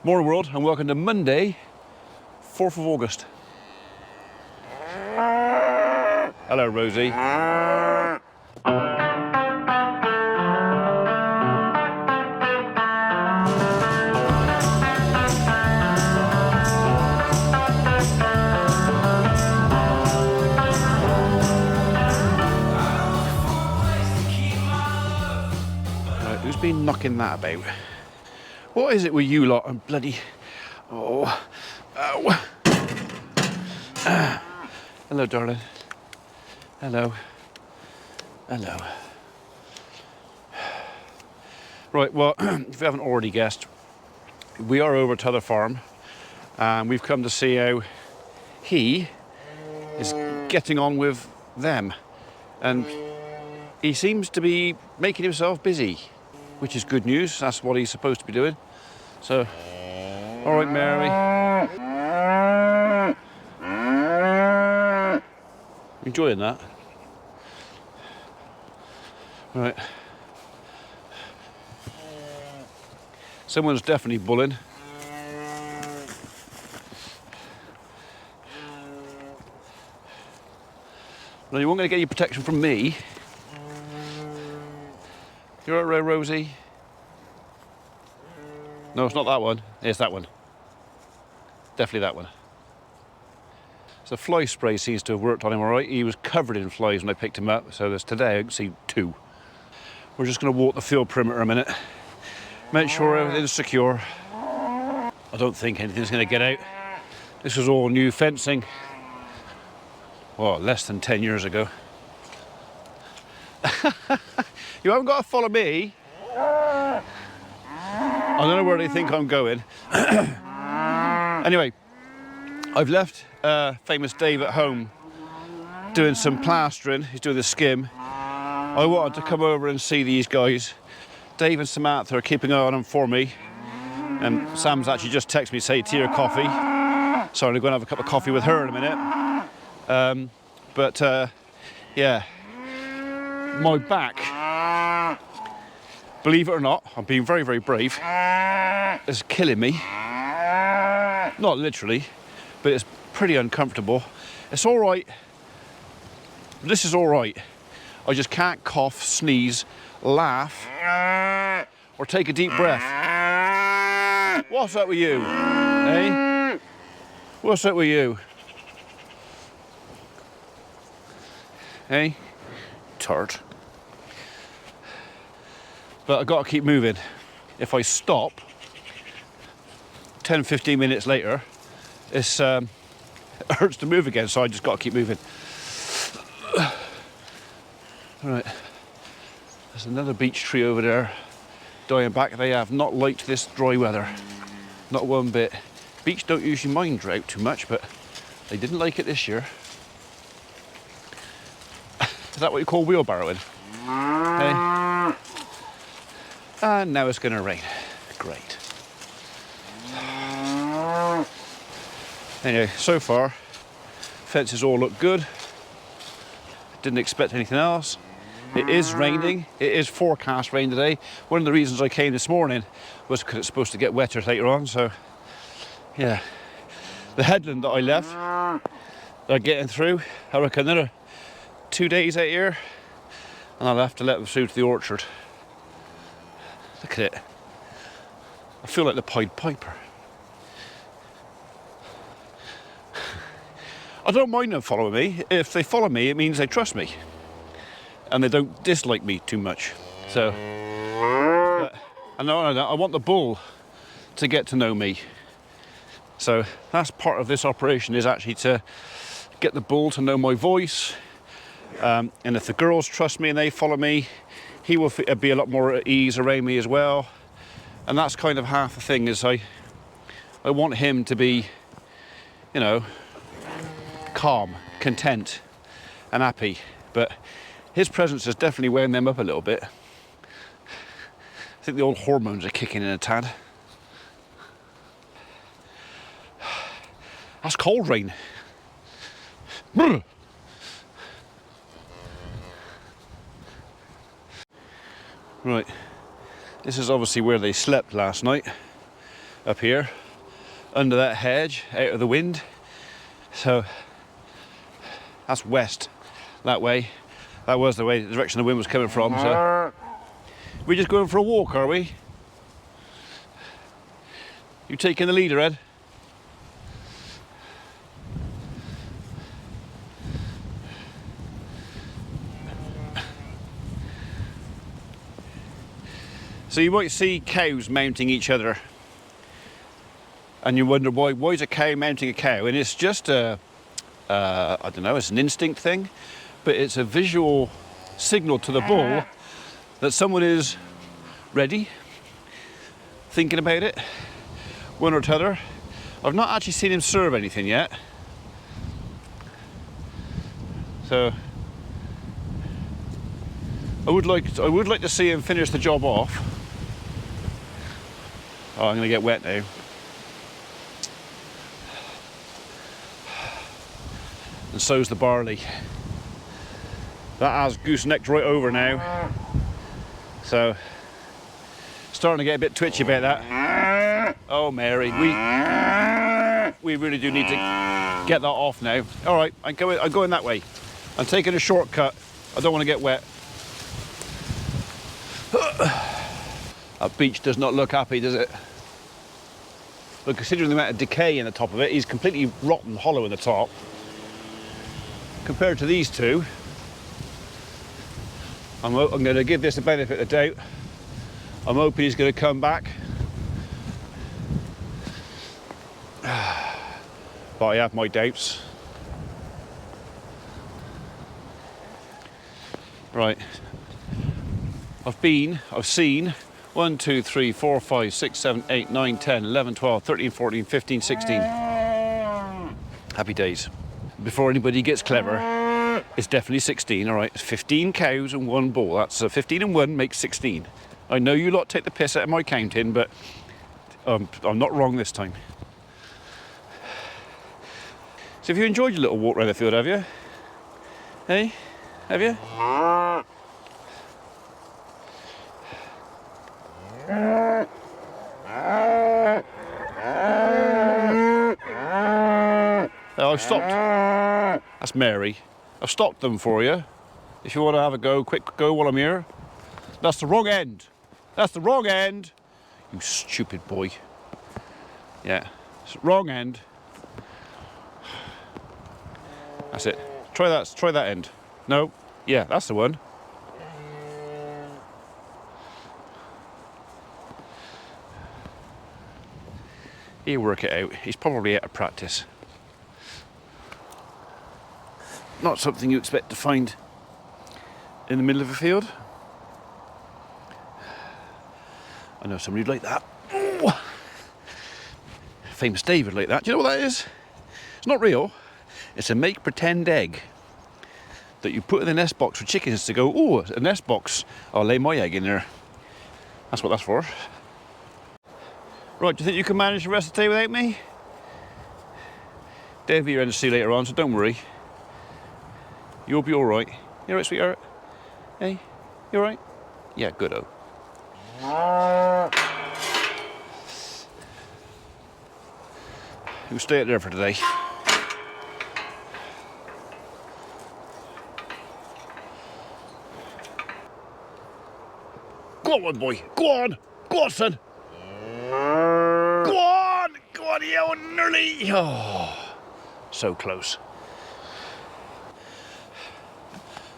Morning world, and welcome to Monday, 4th of August. Hello, Rosie. Right, who's been knocking that about? What is it with you lot and bloody... Oh. Ow. Hello, darling. Hello. Hello. Right, well, if you haven't already guessed, we are over to the farm and we've come to see how he is getting on with them. And he seems to be making himself busy, which is good news. That's what he's supposed to be doing. So, all right, Mary. Enjoying that? Right. Someone's definitely bullying. No, you weren't going to get your protection from me. You're all right, Rosie? No, it's not that one. It's that one. Definitely that one. So fly spray seems to have worked on him all right. He was covered in flies when I picked him up, so there's today I can see 2. We're just going to walk the field perimeter a minute. Make sure everything's secure. I don't think anything's going to get out. This was all new fencing. Well, less than 10 years ago. You haven't got to follow me. I don't know where they think I'm going. Anyway, I've left famous Dave at home doing some plastering. He's doing the skim. I wanted to come over and see these guys. Dave and Samantha are keeping an eye on them for me. And Sam's actually just texted me to say tea or coffee. So I'm going to have a cup of coffee with her in a minute. Yeah, my back, believe it or not, I'm being very, very brave, is killing me. Not literally, but it's pretty uncomfortable. It's all right. This is all right. I just can't cough, sneeze, laugh, or take a deep breath. What's up with you? Eh? What's up with you? Hey, turd. But I've got to keep moving. If I stop 10-15 minutes later, it hurts to move again, so I just got to keep moving. All right, there's another beech tree over there dying back. They have not liked this dry weather, not one bit. Beech don't usually mind drought too much, but they didn't like it this year. Is that what you call wheelbarrowing? Hey? And now it's going to rain. Great. Anyway, so far, fences all look good. Didn't expect anything else. It is raining. It is forecast rain today. One of the reasons I came this morning was because it's supposed to get wetter later on. So, yeah. The headland that I left, they're getting through. I reckon another 2 days out here, and I'll have to let them through to the orchard. Look at it. I feel like the Pied Piper. I don't mind them following me. If they follow me, it means they trust me. And they don't dislike me too much. So, I want the bull to get to know me. So that's part of this operation, is actually to get the bull to know my voice. And if the girls trust me and they follow me, he will be a lot more at ease around me as well. And that's kind of half the thing, is I want him to be, you know, calm, content and happy. But his presence is definitely weighing them up a little bit. I think the old hormones are kicking in a tad. That's cold rain. Right, this is obviously where they slept last night. up here, under that hedge, out of the wind. So that's west, that way. That was the way, the direction the wind was coming from. So we're just going for a walk, are we? You taking the leader, Ed? So you might see cows mounting each other, and you wonder why is a cow mounting a cow? And it's just I don't know, it's an instinct thing, but it's a visual signal to the bull that someone is ready, thinking about it, one or t'other. I've not actually seen him serve anything yet, so I would like to see him finish the job off. Oh, I'm going to get wet now. And so's the barley. That has goosenecked right over now. So, starting to get a bit twitchy about that. Oh, Mary, we really do need to get that off now. All right, I'm going that way. I'm taking a shortcut. I don't want to get wet. That beach does not look happy, does it? But considering the amount of decay in the top of it, he's completely rotten hollow in the top. Compared to these two, I'm going to give this the benefit of the doubt. I'm hoping he's going to come back. But I have my doubts. Right. I've seen 1, 2, 3, 4, 5, 6, 7, 8, 9, 10, 11, 12, 13, 14, 15, 16. Happy days. Before anybody gets clever, it's definitely 16, all right? It's 15 cows and 1 bull. That's 15 and 1 makes 16. I know you lot take the piss out of my counting, but I'm not wrong this time. So have you enjoyed your little walk around the field, have you? Hey? Have you? I've stopped. That's Mary. I've stopped them for you. If you want to have a go, quick go while I'm here. That's the wrong end. That's the wrong end. You stupid boy. Yeah, it's wrong end. That's it. Try that end. No. Yeah, that's the one. He'll work it out. He's probably out of practice. Not something you expect to find in the middle of a field. I know somebody like that. Ooh. Famous David like that. Do you know what that is? It's not real. It's a make pretend egg that you put in the nest box for chickens to go, oh, a nest box. I'll lay my egg in there. That's what that's for. Right, do you think you can manage the rest of the day without me? Dave will be around to see you later on, so don't worry. You'll be all right. You all right, sweetheart? Hey, you all right? Yeah, good-o. You'll stay out there for today. Go on, boy. Go on. Go on, son. Go on. Go on, you nearly. Oh, so close.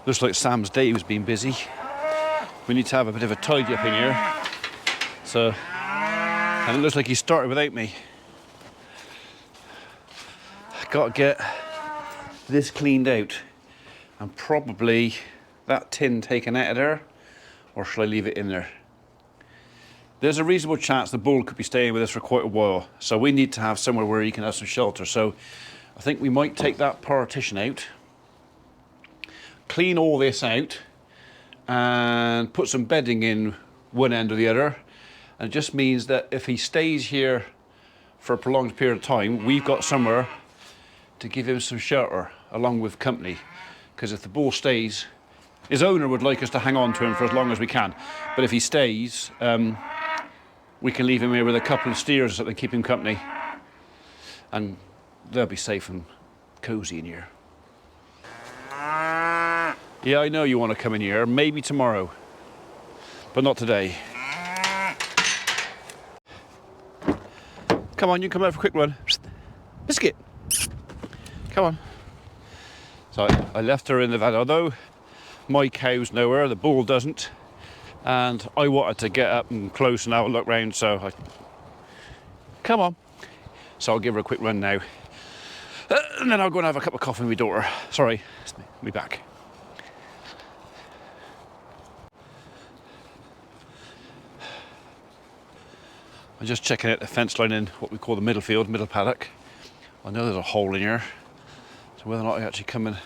Looks like Sam's day was being busy. We need to have a bit of a tidy up in here. So, and it looks like he started without me. Got to get this cleaned out and probably that tin taken out of there, or shall I leave it in there? There's a reasonable chance the bull could be staying with us for quite a while, so we need to have somewhere where he can have some shelter. So I think we might take that partition out, clean all this out, and put some bedding in one end or the other. And it just means that if he stays here for a prolonged period of time, we've got somewhere to give him some shelter along with company. Because if the bull stays, his owner would like us to hang on to him for as long as we can. But if he stays, we can leave him here with a couple of steers that keep him company, and they'll be safe and cosy in here. Yeah, I know you want to come in here, maybe tomorrow, but not today. Come on, you come out for a quick run. Biscuit, come on. So I left her in the van, although my cows know her, the bull doesn't, and I wanted to get up and close and have a look round, so come on. So I'll give her a quick run now, and then I'll go and have a cup of coffee with my daughter. Sorry, it's me back. I'm just checking out the fence line in what we call the middle field, middle paddock. I know there's a hole in here, so whether or not I actually come and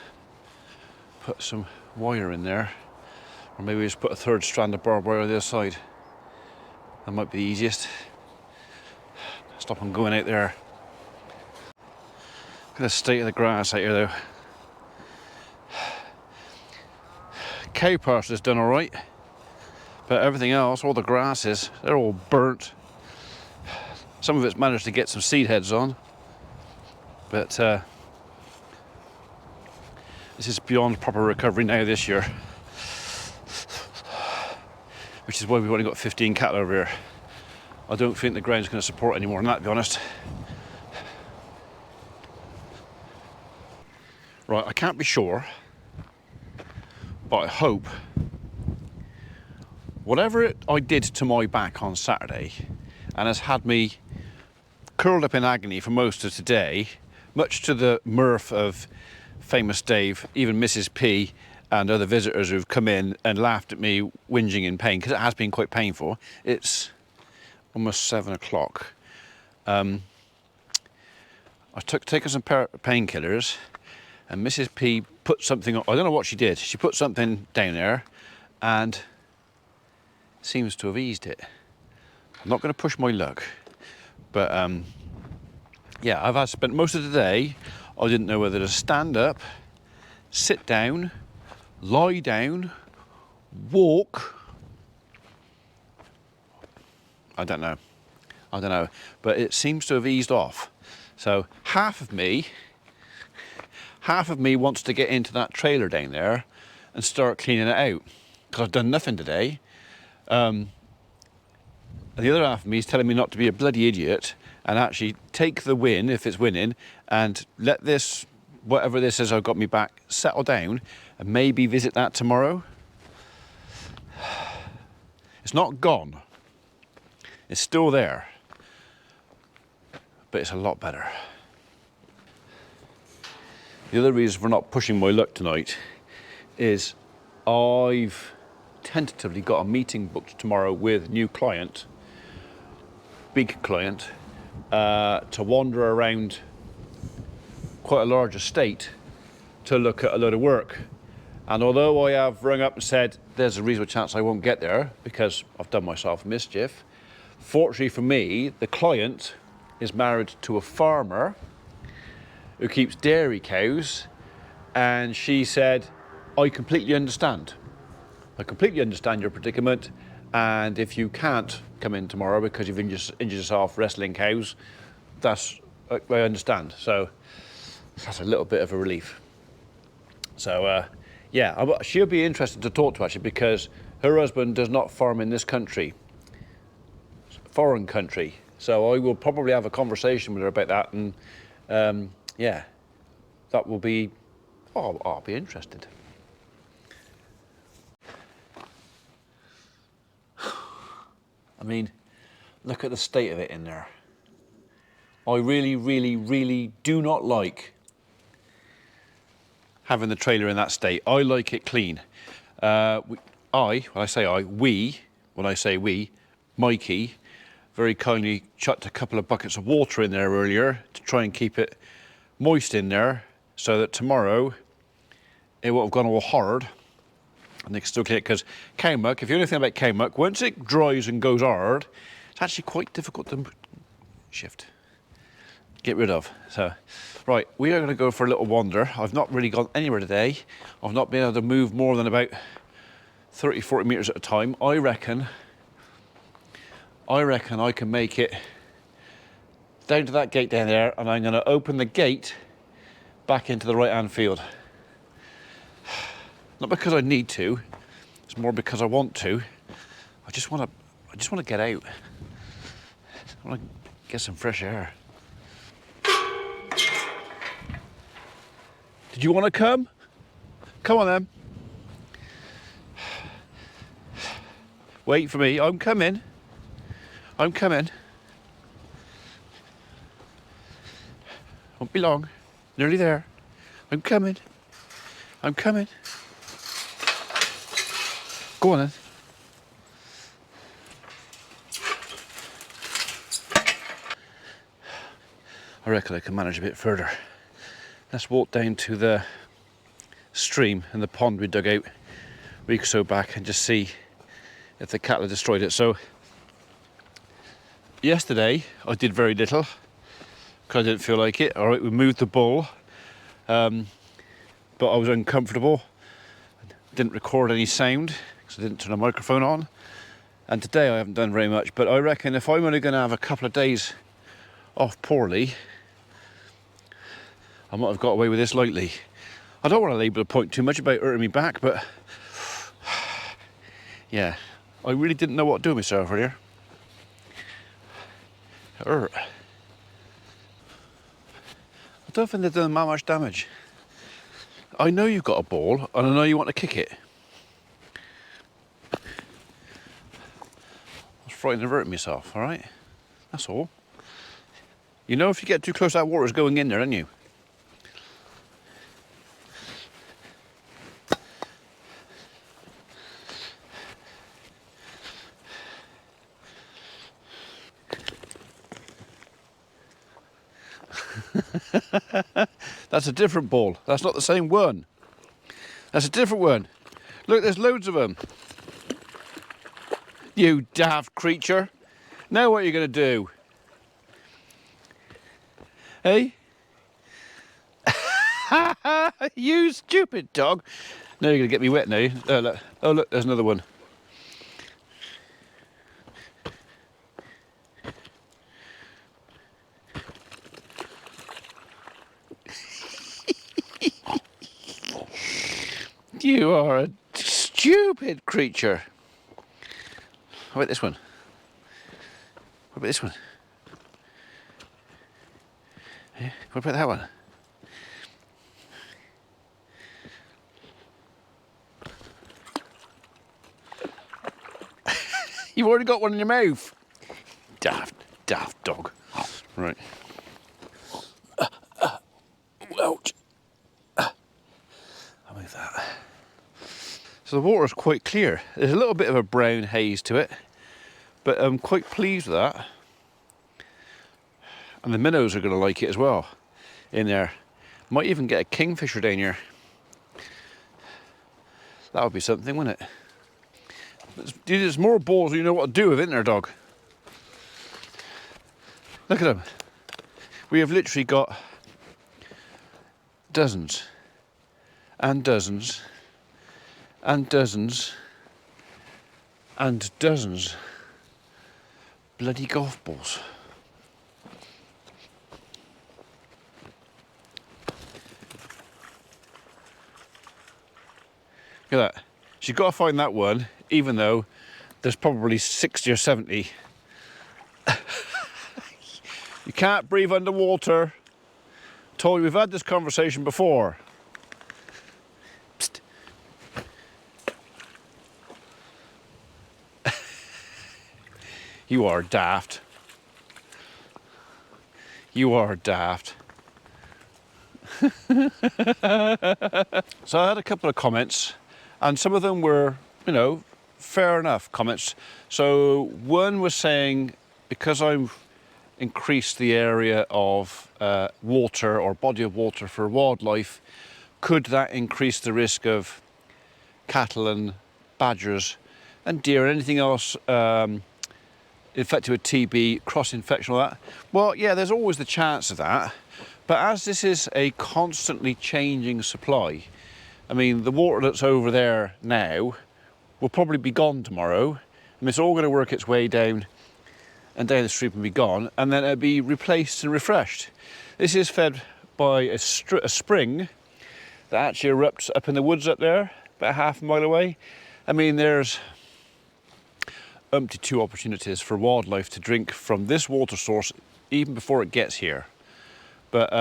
put some wire in there, or maybe just put a third strand of barbed wire on the other side, that might be the easiest. Stop them going out there. Look at the state of the grass out here though. Cow pasture's done alright, but everything else, all the grasses, they're all burnt. Some of it's managed to get some seed heads on, but this is beyond proper recovery now this year, which is why we've only got 15 cattle over here. I don't think the ground's going to support any more than that, to be honest. Right, I can't be sure, but I hope whatever I did to my back on Saturday and has had me curled up in agony for most of today, much to the mirth of famous Dave, even Mrs. P and other visitors who've come in and laughed at me whinging in pain, because it has been quite painful. It's almost 7 o'clock. I took taken some painkillers, and Mrs. P put something on. I don't know what she did. She put something down there and seems to have eased it. I'm not going to push my luck, but yeah, I've spent most of the day, I didn't know whether to stand up, sit down, lie down, walk. I don't know, but it seems to have eased off. So half of me wants to get into that trailer down there and start cleaning it out, because I've done nothing today. And the other half of me is telling me not to be a bloody idiot and actually take the win, if it's winning, and let this, whatever this is I've got me back, settle down and maybe visit that tomorrow. It's not gone. It's still there, but it's a lot better. The other reason for not pushing my luck tonight is I've tentatively got a meeting booked tomorrow with a new client, big client, to wander around quite a large estate to look at a load of work. And although I have rung up and said there's a reasonable chance I won't get there because I've done myself mischief, fortunately for me, the client is married to a farmer who keeps dairy cows, and she said, I completely understand. I completely understand your predicament, and if you can't come in tomorrow because you've injured yourself wrestling cows, I understand. So that's a little bit of a relief. So yeah, she'll be interested to talk to actually, because her husband does not farm in this country, foreign country. So I will probably have a conversation with her about that, and yeah, that will be, I'll be interested. I mean, look at the state of it in there. I really, really, really do not like having the trailer in that state. I like it clean. When I say we, Mikey, very kindly chucked a couple of buckets of water in there earlier to try and keep it moist in there so that tomorrow it won't have gone all hard. And they can still clean it, because cow muck, if you know anything about cow muck, once it dries and goes hard, it's actually quite difficult to get rid of. So, right, we are going to go for a little wander. I've not really gone anywhere today. I've not been able to move more than about 30, 40 metres at a time. I reckon I reckon I can make it down to that gate down there, and I'm going to open the gate back into the right hand field. Not because I need to, it's more because I want to. I just want to get out. I want to get some fresh air. Did you want to come? Come on then. Wait for me, I'm coming. I'm coming. Won't be long. Nearly there. I'm coming. I'm coming. Go on then. I reckon I can manage a bit further. Let's walk down to the stream and the pond we dug out a week or so back and just see if the cattle have destroyed it. So yesterday I did very little because I didn't feel like it. All right, we moved the bull, but I was uncomfortable. I didn't record any sound because I didn't turn the microphone on. And today I haven't done very much, but I reckon if I'm only going to have a couple of days off poorly, I might have got away with this lightly. I don't want to labour the point too much about hurting me back, but yeah, I really didn't know what to do with myself earlier. It hurt. I don't think they've done that much damage. I know you've got a ball, and I know you want to kick it. I was frightened of hurting myself, all right? That's all. You know if you get too close, that water's going in there, don't you? That's a different ball. That's not the same one. That's a different one. Look, there's loads of them. You daft creature. Now what are you going to do? Hey? You stupid dog. Now you're going to get me wet now. Look. Oh, look, there's another one. You are a stupid creature. How about this one? What about this one? Yeah, what about that one? You've already got one in your mouth. Daft dog. Right. Ouch. I'll move that. So the water's quite clear. There's a little bit of a brown haze to it, but I'm quite pleased with that. And the minnows are going to like it as well in there. Might even get a kingfisher down here. That would be something, wouldn't it? There's more balls than you know what to do with, isn't there, dog? Look at them. We have literally got dozens and dozens and dozens and dozens bloody golf balls. Look at that. So you've got to find that one, even though there's probably 60 or 70. You can't breathe underwater. Told you, we've had this conversation before. Psst. You are daft. You are daft. So I had a couple of comments, and some of them were, you know, fair enough comments. So one was saying, because I've increased the area of water or body of water for wildlife, could that increase the risk of cattle and badgers and deer and anything else infected with TB, cross-infection, all that? Well, yeah, there's always the chance of that. But as this is a constantly changing supply, I mean, the water that's over there now will probably be gone tomorrow. And it's all going to work its way down and down the stream and be gone, and then it'll be replaced and refreshed. This is fed by a spring that actually erupts up in the woods up there, about half a mile away. I mean, there's two opportunities for wildlife to drink from this water source even before it gets here. But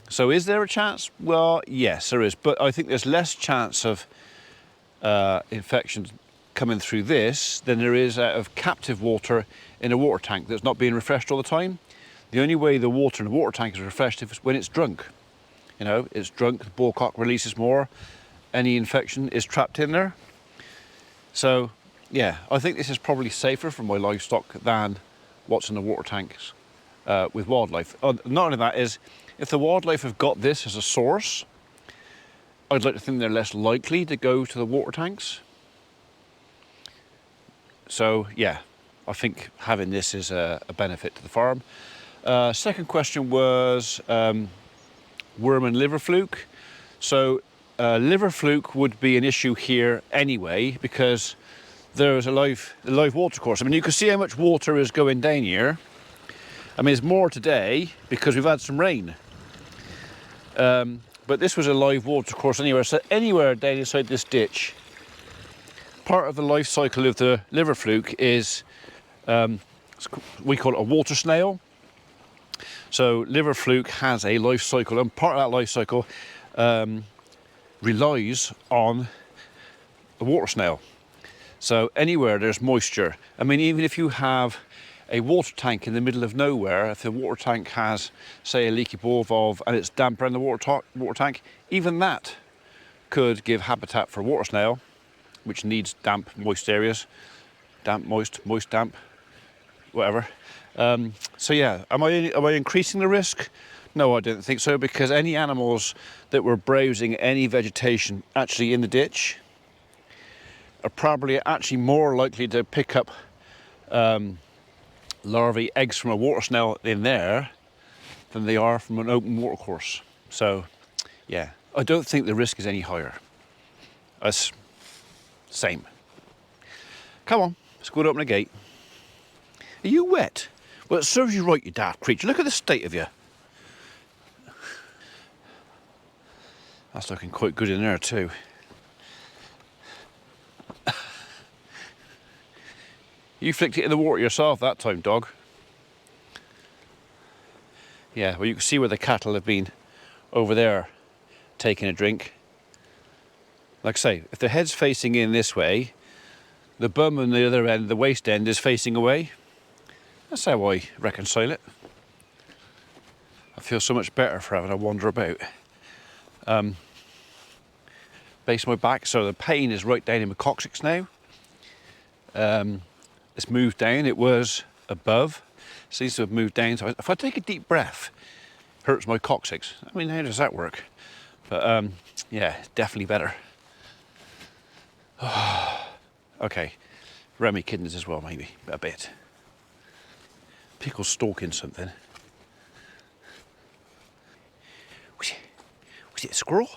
so is there a chance? Well, yes, there is, but I think there's less chance of infections coming through this than there is out of captive water in a water tank that's not being refreshed all the time. The only way the water in the water tank is refreshed is when it's drunk. You know, it's drunk, the ballcock releases more, any infection is trapped in there. So yeah, I think this is probably safer for my livestock than what's in the water tanks with wildlife. Not only that is, if the wildlife have got this as a source, I'd like to think they're less likely to go to the water tanks. So yeah, I think having this is a benefit to the farm. Second question was worm and liver fluke. So liver fluke would be an issue here anyway, because there's a live water course. I mean, you can see how much water is going down here. I mean, it's more today because we've had some rain. But this was a live water course anywhere. So anywhere down inside this ditch, part of the life cycle of the liver fluke is, we call it a water snail. So liver fluke has a life cycle, and part of that life cycle relies on a water snail. So anywhere there's moisture, I mean, even if you have a water tank in the middle of nowhere, if the water tank has, say, a leaky bore valve and it's damp around the water tank, even that could give habitat for a water snail, which needs damp, moist areas. Damp, moist, moist, damp, whatever. So yeah, am I increasing the risk? No, I don't think so, because any animals that were browsing any vegetation actually in the ditch are probably actually more likely to pick up larvae, eggs from a water snail in there than they are from an open water course. So yeah, I don't think the risk is any higher. It's same. Come on, let's go and open the gate. Are you wet? Well, it serves you right, you daft creature. Look at the state of you. That's looking quite good in there too. You flicked it in the water yourself that time, dog. Yeah, well, you can see where the cattle have been over there taking a drink. Like I say, if the head's facing in this way, the bum on the other end, the waist end, is facing away. That's how I reconcile it. I feel so much better for having a wander about. Base of my back, so the pain is right down in my coccyx now. It's moved down, it was above, seems to have moved down. So if I take a deep breath, it hurts my coccyx. I mean, how does that work? But yeah, definitely better. Okay, Remy kidneys as well, maybe, a bit. Pickle's stalking something. Was it a squirrel?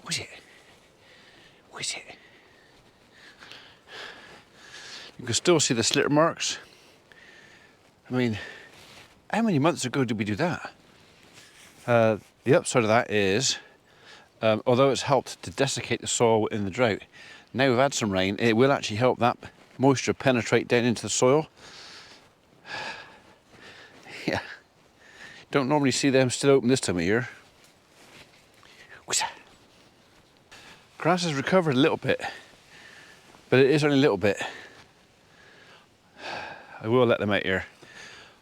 Was it? Was it? You can still see the slitter marks. I mean, how many months ago did we do that? The upside of that is, although it's helped to desiccate the soil in the drought, now we've had some rain, it will actually help that moisture penetrate down into the soil. Yeah, don't normally see them still open this time of year. Grass has recovered a little bit, but it is only a little bit. I will let them out here.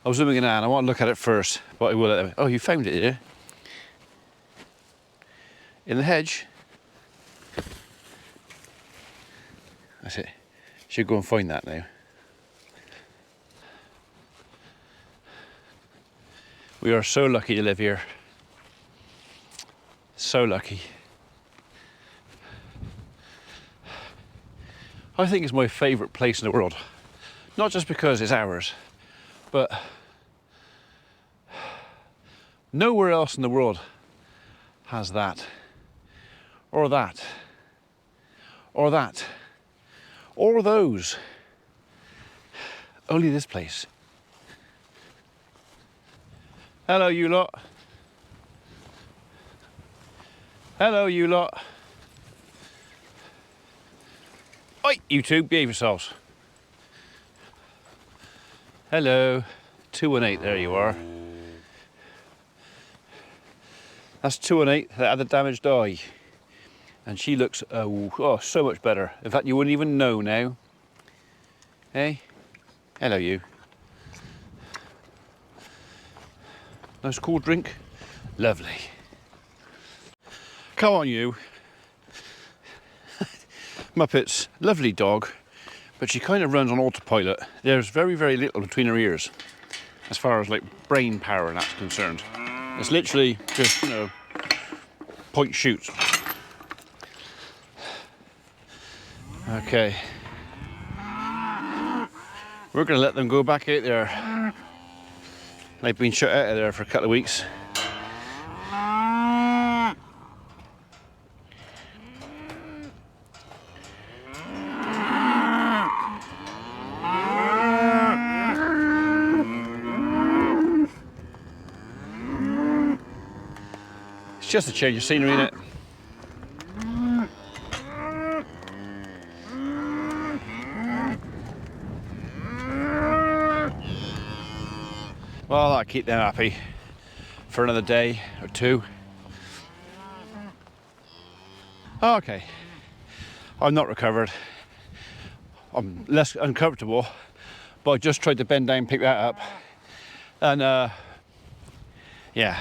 I was zooming in and I want to look at it first, but I will let them out. Oh, you found it, did you? In the hedge? That's it. Should go and find that now. We are so lucky to live here. So lucky. I think it's my favourite place in the world. Not just because it's ours, but nowhere else in the world has that, or that, or that, or those. Only this place. Hello, you lot. Hello, you lot. Oi, you two, behave yourselves. Hello. 218, there you are. That's 218 that had the damaged eye. And she looks, oh, so much better. In fact, you wouldn't even know now. Hey? Hello, you. Nice cool drink? Lovely. Come on, you. Muppets, lovely dog, but she kind of runs on autopilot. There's very, very little between her ears, as far as like brain power and that's concerned. It's literally just, you know, point shoot. Okay. We're gonna let them go back out there. They've been shut out of there for a couple of weeks. It's just a change of scenery, innit? Well, that'll keep them happy for another day or two. Okay, I'm not recovered. I'm less uncomfortable, but I just tried to bend down and pick that up. And yeah,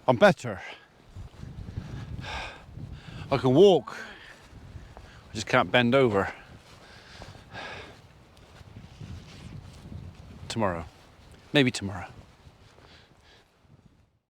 I'm better. I can walk, I just can't bend over. Tomorrow, maybe tomorrow.